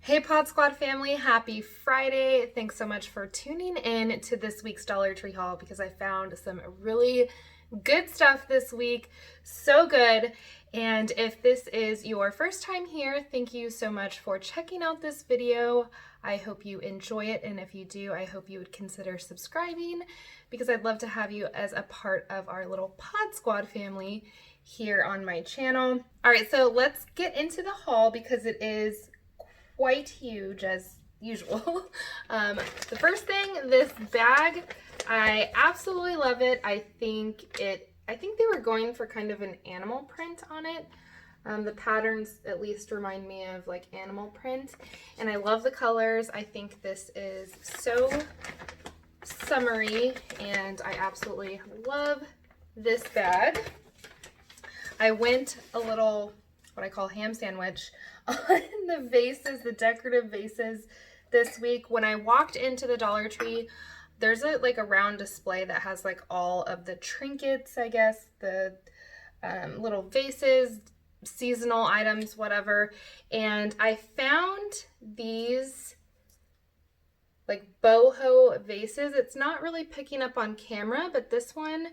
Hey Pod Squad family, happy Friday. Thanks so much for tuning in to this week's Dollar Tree haul because I found some really good stuff this week. So good. And if this is your first time here, thank you so much for checking out this video. I hope you enjoy it, and if you do, I hope you would consider subscribing because I'd love to have you as a part of our little Pod Squad family here on my channel. All right, so let's get into the haul because it is quite huge as usual. The first thing, this bag, I absolutely love it. I think they were going for kind of an animal print on it. The patterns at least remind me of like animal print, and I love the colors. I think this is so summery, and I absolutely love this bag. I went a little, what I call ham sandwich, on the vases, the decorative vases this week. When I walked into the Dollar Tree, there's a round display that has like all of the trinkets, I guess, the little vases, seasonal items, whatever. And I found these like boho vases. It's not really picking up on camera, but this one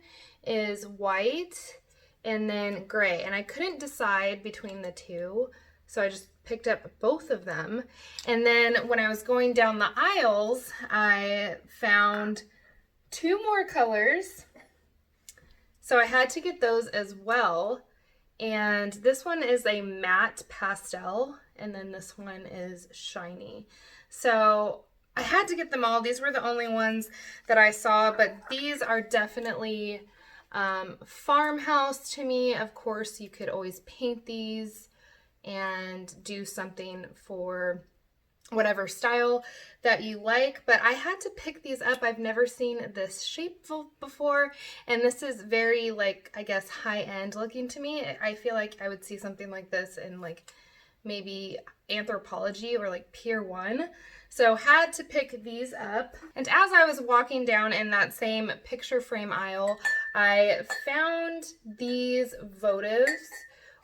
is white and then gray, and I couldn't decide between the two, so I just picked up both of them. And then when I was going down the aisles, I found two more colors, so I had to get those as well. And this one is a matte pastel, and then this one is shiny. So I had to get them all. These were the only ones that I saw, but these are definitely farmhouse to me. Of course, you could always paint these and do something for whatever style that you like, but I had to pick these up. I've never seen this shape before, and this is very, like, I guess high-end looking to me. I feel like I would see something like this in like maybe Anthropologie or like Pier 1. So had to pick these up. And as I was walking down in that same picture frame aisle, I found these votives,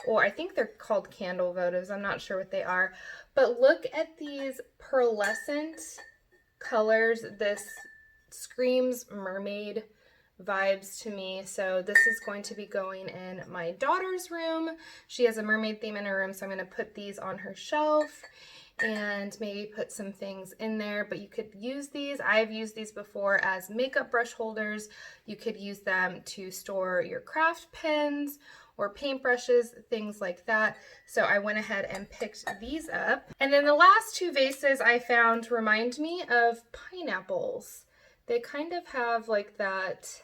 or I think they're called candle votives. I'm not sure what they are. But look at these pearlescent colors. This screams mermaid vibes to me. So this is going to be going in my daughter's room. She has a mermaid theme in her room, so I'm going to put these on her shelf and maybe put some things in there. But you could use these, I've used these before, as makeup brush holders. You could use them to store your craft pens or paintbrushes, things like that. So I went ahead and picked these up. And then the last two vases I found remind me of pineapples. They kind of have like that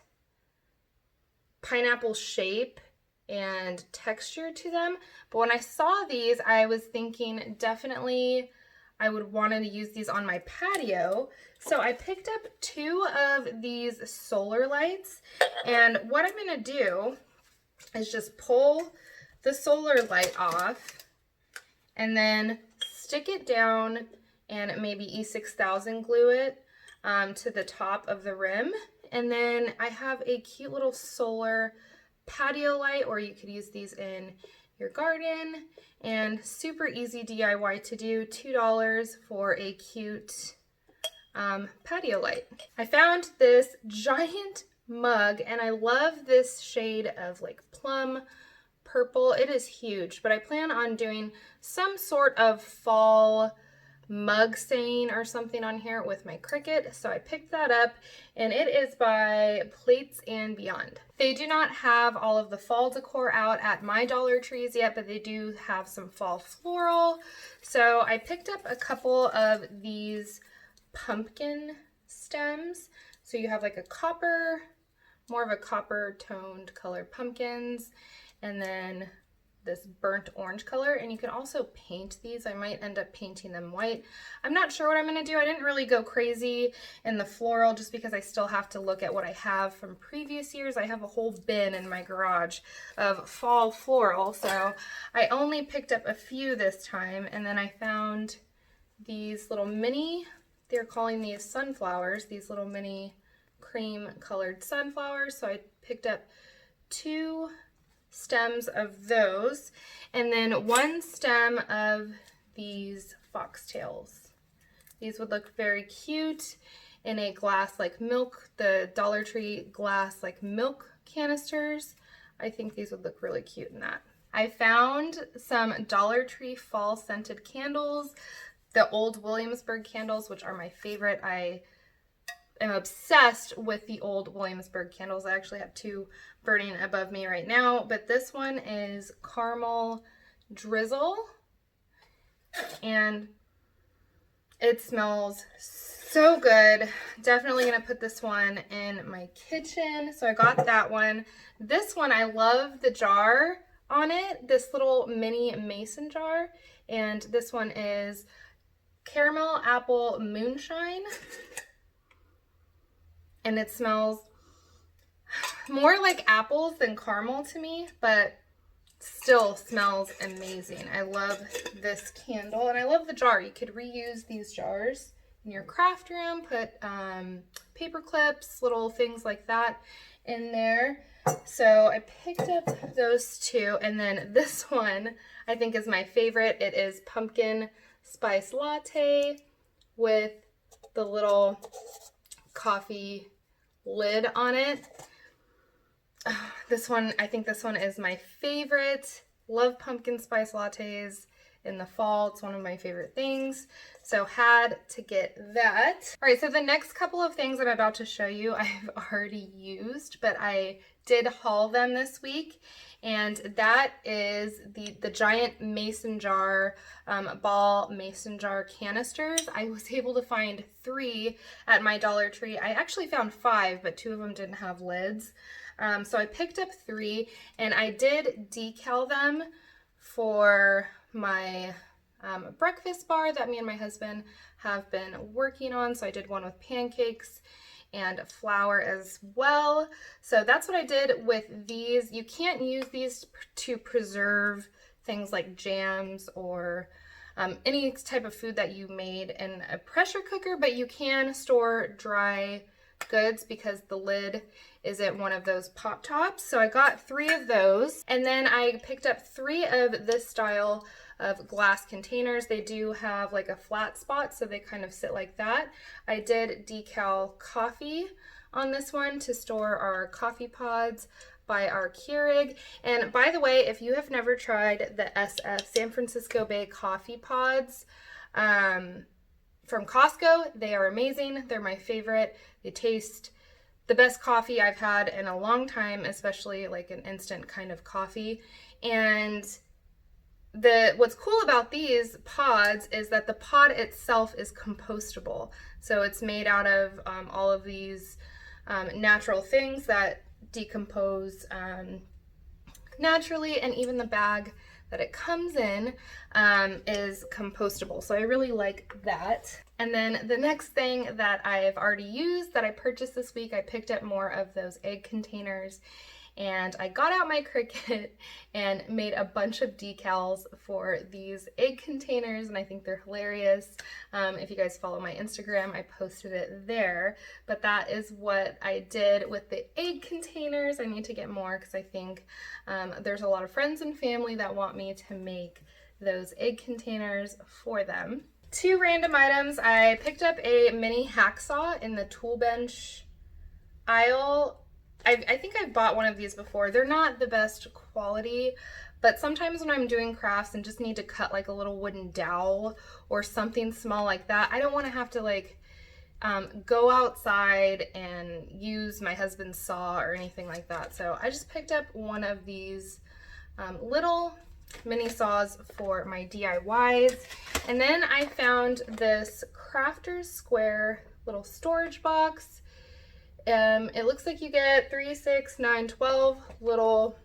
pineapple shape and texture to them. But when I saw these, I was thinking definitely I would want to use these on my patio. So I picked up two of these solar lights. And what I'm going to do is just pull the solar light off and then stick it down and maybe E6000 glue it to the top of the rim. And then I have a cute little solar patio light, or you could use these in your garden, and super easy DIY to do. $2 for a cute patio light. I found this giant mug, and I love this shade of like plum purple. It is huge, but I plan on doing some sort of fall mug saying or something on here with my CRICUT. So I picked that up, and it is by Plates and Beyond. They do not have all of the fall decor out at my Dollar Trees yet, but they do have some fall floral. So I picked up a couple of these pumpkin stems. So you have like a copper, more of a copper toned colored pumpkins, and then this burnt orange color. And you can also paint these. I might end up painting them white. I'm not sure what I'm going to do. I didn't really go crazy in the floral just because I still have to look at what I have from previous years. I have a whole bin in my garage of fall floral, so I only picked up a few this time. And then I found these little mini, they're calling these sunflowers, these little mini cream colored sunflowers. So I picked up two stems of those, and then one stem of these foxtails. These would look very cute in a glass like milk, the Dollar Tree glass like milk canisters. I think these would look really cute in that. I found some Dollar Tree fall scented candles, the old Williamsburg candles, which are my favorite. I am obsessed with the old Williamsburg candles. I actually have two burning above me right now, but this one is caramel drizzle, and it smells so good. Definitely gonna put this one in my kitchen. So I got that one. This one, I love the jar on it, this little mini mason jar, and this one is caramel apple moonshine, and it smells more like apples than caramel to me, but still smells amazing. I love this candle, and I love the jar. You could reuse these jars in your craft room, put paper clips, little things like that in there. So I picked up those two, and then this one I think is my favorite. It is pumpkin spice latte with the little coffee lid on it. This one, I think this one is my favorite. Love pumpkin spice lattes in the fall. It's one of my favorite things. So had to get that. All right, so the next couple of things I'm about to show you I've already used, but I did haul them this week. And that is the giant mason jar, ball mason jar canisters. I was able to find 3 at my Dollar Tree. I actually found 5, but 2 of them didn't have lids. So I picked up 3, and I did decal them for my breakfast bar that me and my husband have been working on. So I did one with pancakes and flour as well. So that's what I did with these. You can't use these to preserve things like jams or any type of food that you made in a pressure cooker, but you can store dry goods because the lid isn't one of those pop tops. So I got 3 of those, and then I picked up 3 of this style of glass containers. They do have like a flat spot, so they kind of sit like that. I did decal coffee on this one to store our coffee pods by our Keurig. And by the way, if you have never tried the SF San Francisco Bay coffee pods from Costco, they are amazing. They're my favorite. They taste the best coffee I've had in a long time, especially like an instant kind of coffee. And what's cool about these pods is that the pod itself is compostable. So it's made out of all of these natural things that decompose naturally, and even the bag that it comes in is compostable. So I really like that. And then the next thing that I've already used that I purchased this week, I picked up more of those egg containers, and I got out my CRICUT and made a bunch of decals for these egg containers, and I think they're hilarious. If you guys follow my Instagram, I posted it there, but that is what I did with the egg containers. I need to get more because I think there's a lot of friends and family that want me to make those egg containers for them. 2 random items. I picked up a mini hacksaw in the tool bench aisle. I think I've bought one of these before. They're not the best quality, but sometimes when I'm doing crafts and just need to cut like a little wooden dowel or something small like that, I don't want to have to like go outside and use my husband's saw or anything like that. So I just picked up one of these little mini saws for my DIYs. And then I found this Crafter's Square little storage box. It looks like you get 3, 6, 9, 12 little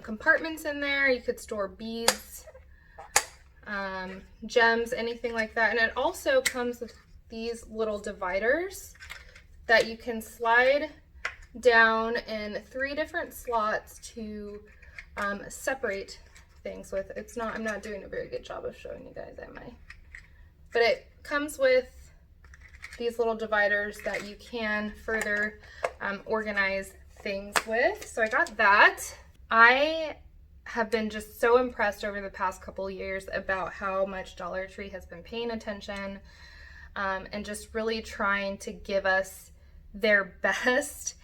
compartments in there. You could store beads, gems, anything like that. And it also comes with these little dividers that you can slide down in 3 different slots to separate things with. I'm not doing a very good job of showing you guys, am I? But it comes with these little dividers that you can further organize things with. So I got that. I have been just so impressed over the past couple years about how much Dollar Tree has been paying attention and just really trying to give us their best.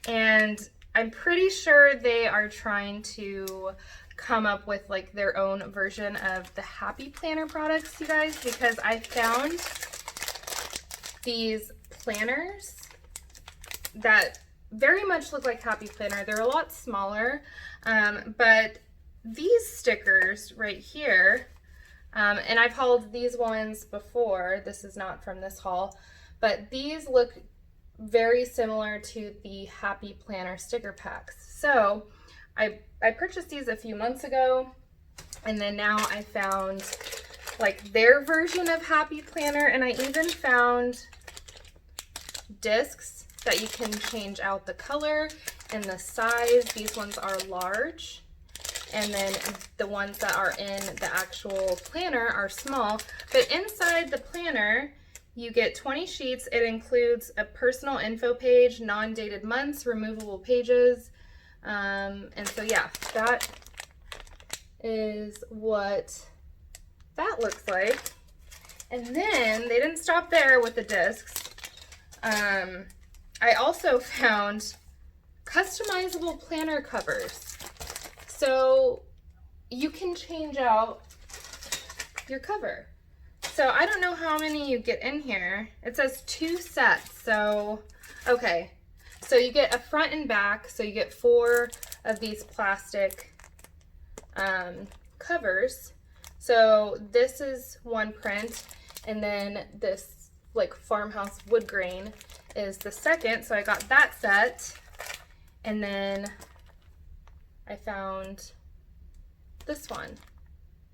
And I'm pretty sure they are trying to come up with like their own version of the Happy Planner products, you guys, because I found these planners that very much look like Happy Planner. They're a lot smaller, but these stickers right here, and I've hauled these ones before. This is not from this haul, but these look very similar to the Happy Planner sticker packs. So I purchased these a few months ago, and then now I found like their version of Happy Planner, and I even found discs that you can change out the color and the size. These ones are large, and then the ones that are in the actual planner are small. But inside the planner, you get 20 sheets. It includes a personal info page, non-dated months, removable pages. And so yeah, that is what that looks like. And then they didn't stop there with the discs. I also found customizable planner covers. So you can change out your cover. So I don't know how many you get in here. It says 2 sets. So, okay. So you get a front and back. So you get 4 of these plastic covers. So this is one print, and then this like farmhouse wood grain is the second. So I got that set, and then I found this one.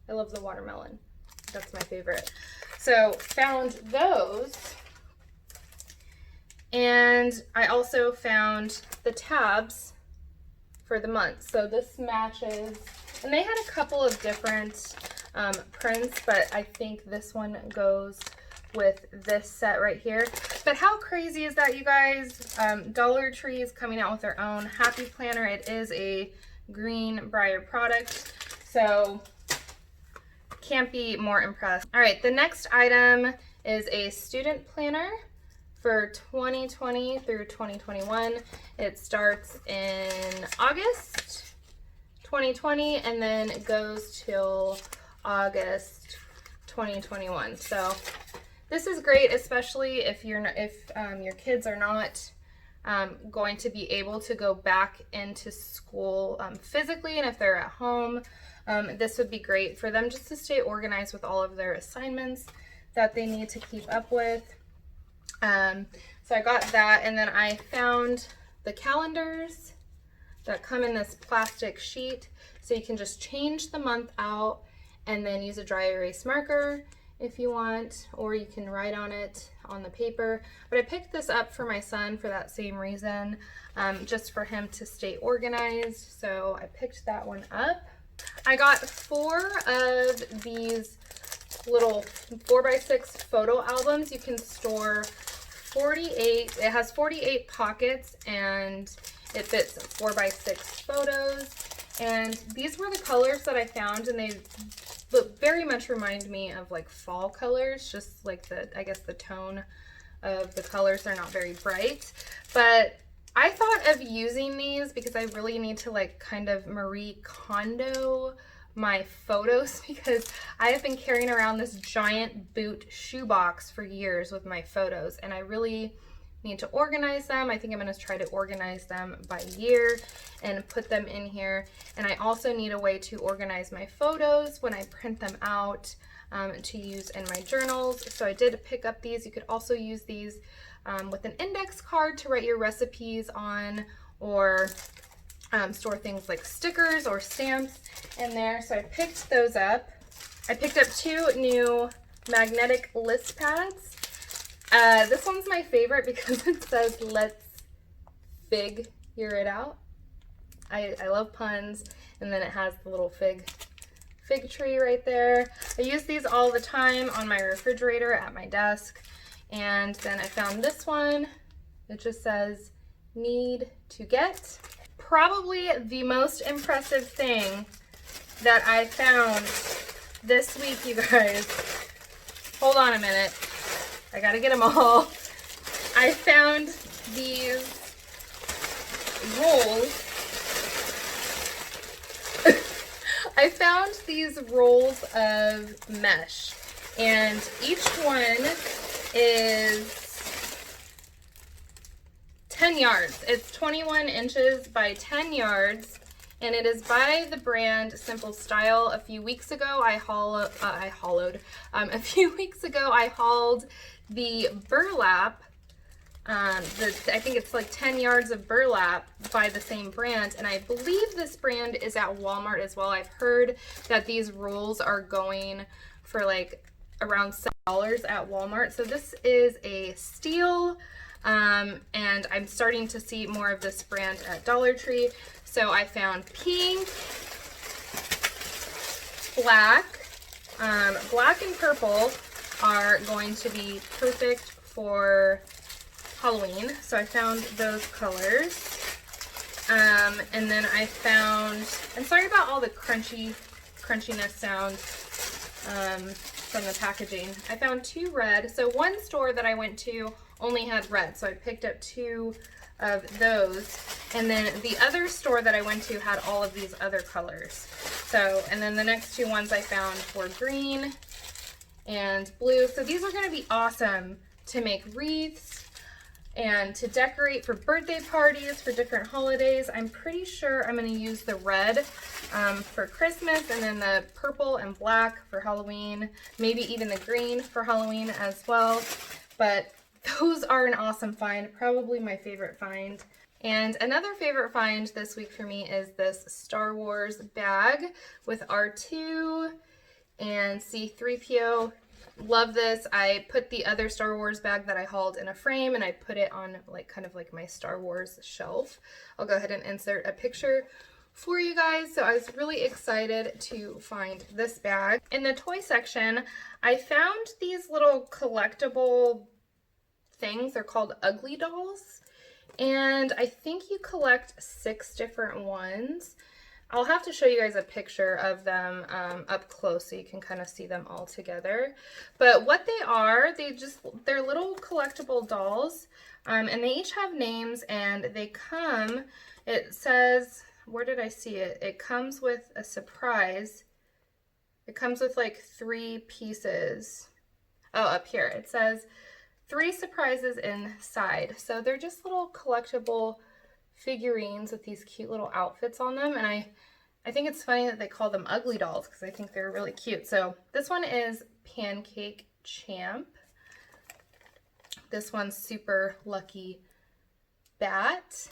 I love the watermelon. That's my favorite. So found those, and I also found the tabs for the month. So this matches, and they had a couple of different prints, but I think this one goes with this set right here. But how crazy is that, you guys? Dollar Tree is coming out with their own Happy Planner. It is a Greenbrier product, so can't be more impressed. All right, the next item is a student planner for 2020 through 2021. It starts in August 2020 and then it goes till August 2021. So this is great, especially if your kids are not going to be able to go back into school physically, and if they're at home, this would be great for them just to stay organized with all of their assignments that they need to keep up with. So I got that, and then I found the calendars that come in this plastic sheet, so you can just change the month out and then use a dry erase marker if you want, or you can write on it on the paper. But I picked this up for my son for that same reason, just for him to stay organized. So I picked that one up. I got 4 of these little 4x6 photo albums. You can store 48, it has 48 pockets, and it fits 4x6 photos. And these were the colors that I found, and they very much remind me of like fall colors, just like I guess the tone of the colors are not very bright. But I thought of using these because I really need to like kind of Marie Kondo my photos, because I have been carrying around this giant boot shoebox for years with my photos, and I really need to organize them. I think I'm going to try to organize them by year and put them in here. And I also need a way to organize my photos when I print them out to use in my journals. So I did pick up these. You could also use these with an index card to write your recipes on, or store things like stickers or stamps in there. So I picked those up. I picked up 2 new magnetic list pads. This one's my favorite because it says, "Let's figure it out." I love puns, and then it has the little fig tree right there. I use these all the time on my refrigerator at my desk. And then I found this one. It just says, "Need to get." Probably the most impressive thing that I found this week, you guys. Hold on a minute. I gotta get them all. I found these rolls. I found these rolls of mesh, and each one is 10 yards. It's 21 inches by 10 yards, and it is by the brand Simple Style. A few weeks ago, I hauled the burlap. I think it's like 10 yards of burlap by the same brand, and I believe this brand is at Walmart as well. I've heard that these rolls are going for like around $7 at Walmart. So this is a steal, and I'm starting to see more of this brand at Dollar Tree. So I found pink, black, black and purple are going to be perfect for Halloween, so I found those colors. And then I found, I'm sorry about all the crunchiness sound from the packaging. I found 2 red. So one store that I went to only had red, so I picked up 2 of those. And then the other store that I went to had all of these other colors. So, and then the next 2 ones I found were green and blue. So these are going to be awesome to make wreaths and to decorate for birthday parties, for different holidays. I'm pretty sure I'm going to use the red for Christmas, and then the purple and black for Halloween, maybe even the green for Halloween as well. But those are an awesome find, probably my favorite find. And another favorite find this week for me is this Star Wars bag with R2 and C-3PO. Love this. I put the other Star Wars bag that I hauled in a frame, and I put it on like kind of like my Star Wars shelf. I'll go ahead and insert a picture for you guys. So I was really excited to find this bag. In the toy section, I found these little collectible things. They're called Ugly Dolls, and I think you collect 6 different ones. I'll have to show you guys a picture of them up close so you can kind of see them all together. But what they are, they're little collectible dolls, and they each have names, and they come, it says, where did I see it? It comes with a surprise. It comes with like 3 pieces. Oh, up here. It says 3 surprises inside. So they're just little collectible figurines with these cute little outfits on them, and I think it's funny that they call them Ugly Dolls because I think they're really cute. So this one is Pancake Champ. This one's Super Lucky Bat.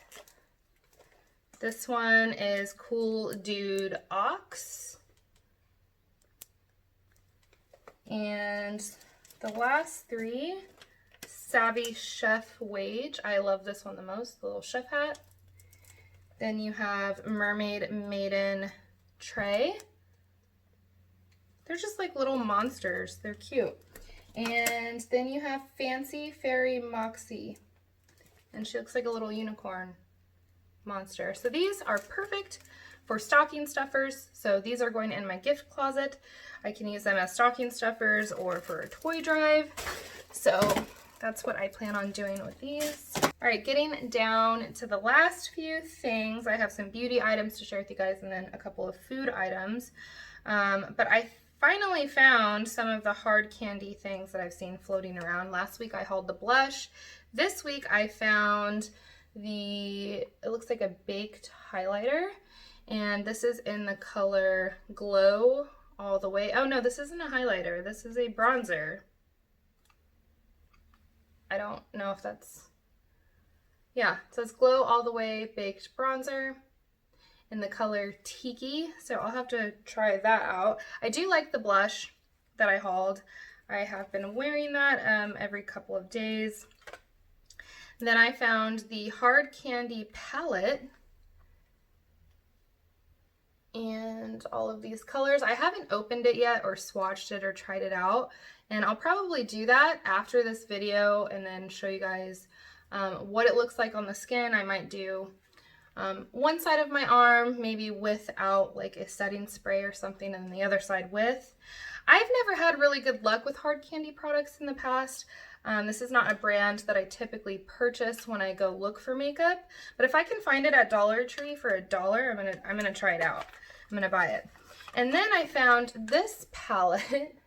This one is Cool Dude Ox. And the last 3, Savvy Chef Wage. I love this one the most, the little chef hat. Then you have Mermaid Maiden Trey. They're just like little monsters. They're cute. And then you have Fancy Fairy Moxie. And she looks like a little unicorn monster. So these are perfect for stocking stuffers. So these are going in my gift closet. I can use them as stocking stuffers or for a toy drive. So that's what I plan on doing with these. All right, getting down to the last few things. I have some beauty items to share with you guys, and then a couple of food items. But I finally found some of the hard candy things that I've seen floating around. Last week I hauled the blush. This week I found it looks like a baked highlighter, and this is in the color Glow All the Way. Oh no, this isn't a highlighter. This is a bronzer. I don't know if that's, yeah, it says Glow All the Way Baked Bronzer in the color Tiki, so I'll have to try that out. I do like the blush that I hauled. I have been wearing that every couple of days. Then I found the Hard Candy palette and all of these colors. I haven't opened it yet or swatched it or tried it out, and I'll probably do that after this video and then show you guys what it looks like on the skin. I might do one side of my arm, maybe without like a setting spray or something, and the other side with. I've never had really good luck with hard candy products in the past. This is not a brand that I typically purchase when I go look for makeup, but if I can find it at Dollar Tree for $1, I'm gonna try it out. I'm gonna buy it. And then I found this palette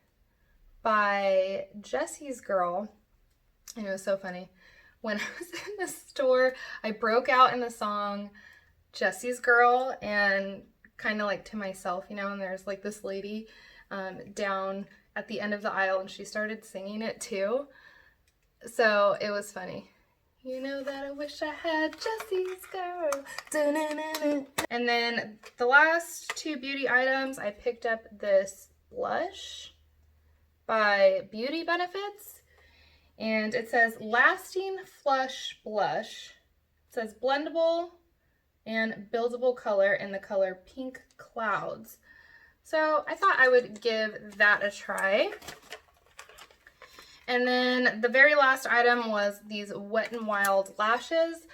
by Jessie's Girl, and it was so funny. When I was in the store, I broke out in the song Jessie's Girl, and kind of like to myself, you know, and there's like this lady down at the end of the aisle, and she started singing it too. So it was funny. You know that I wish I had Jessie's Girl. Da-na-na-na. And then the last two beauty items, I picked up this blush by Beauty Benefits. And it says Lasting Flush Blush. It says blendable and buildable color in the color Pink Clouds. So I thought I would give that a try. And then the very last item was these Wet n Wild lashes.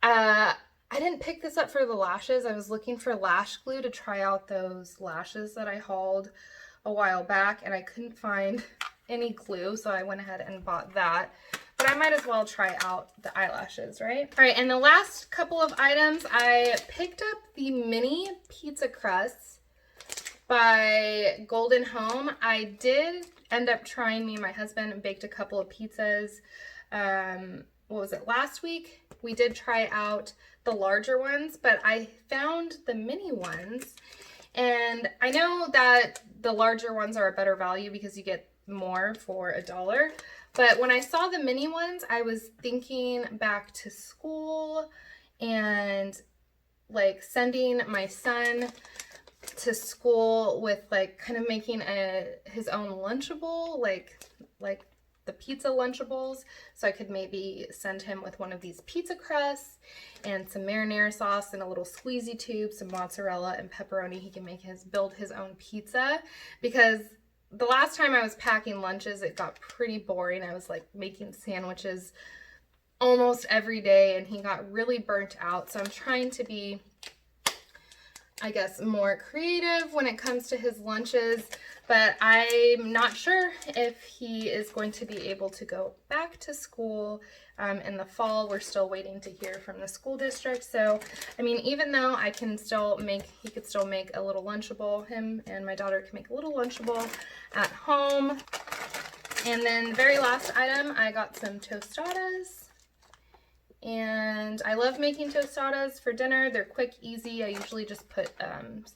I didn't pick this up for the lashes. I was looking for lash glue to try out those lashes that I hauled a while back, and I couldn't find any glue, so I went ahead and bought that. But I might as well try out the eyelashes, right? All right, and the last couple of items, I picked up the mini pizza crusts by Golden Home. I did end up trying, me and my husband baked a couple of pizzas. What was it, last week? We did try out the larger ones, but I found the mini ones, and I know that the larger ones are a better value because you get more for $1. But when I saw the mini ones, I was thinking back to school and like sending my son to school with like kind of making his own Lunchable, like the pizza Lunchables, so I could maybe send him with one of these pizza crusts and some marinara sauce and a little squeezy tube, some mozzarella and pepperoni. He can build his own pizza, because the last time I was packing lunches, it got pretty boring. I was like making sandwiches almost every day, and he got really burnt out. So I'm trying to be, I guess, more creative when it comes to his lunches, but I'm not sure if he is going to be able to go back to school in the fall. We're still waiting to hear from the school district. So, I mean, even though he could still make a little Lunchable, him and my daughter can make a little Lunchable at home. And then the very last item, I got some tostadas. And I love making tostadas for dinner. They're quick, easy. I usually just put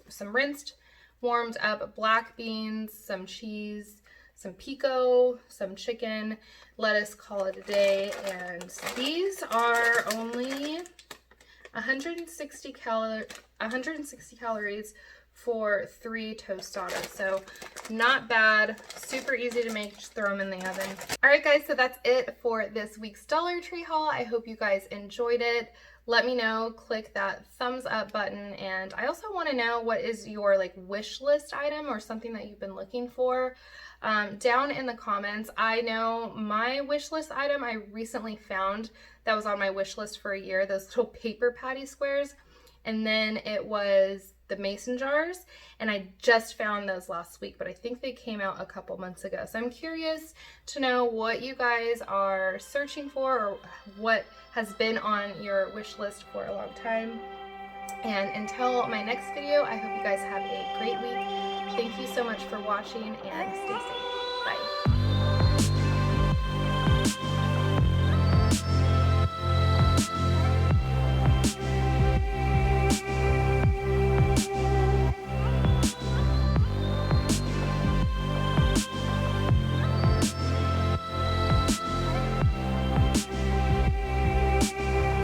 some rinsed, warmed up black beans, some cheese, some pico, some chicken, lettuce, call it a day. And these are only 160 calories for 3 tostadas. So not bad, super easy to make, just throw them in the oven. All right guys, so that's it for this week's Dollar Tree haul. I hope you guys enjoyed it. Let me know, click that thumbs up button, and I also want to know what is your like wish list item or something that you've been looking for down in the comments. I know my wish list item I recently found that was on my wish list for a year, those little paper patty squares, and then it was the mason jars, and I just found those last week, but I think they came out a couple months ago. So I'm curious to know what you guys are searching for, or what has been on your wish list for a long time. And until my next video, I hope you guys have a great week. Thank you so much for watching, and stay safe. Bye.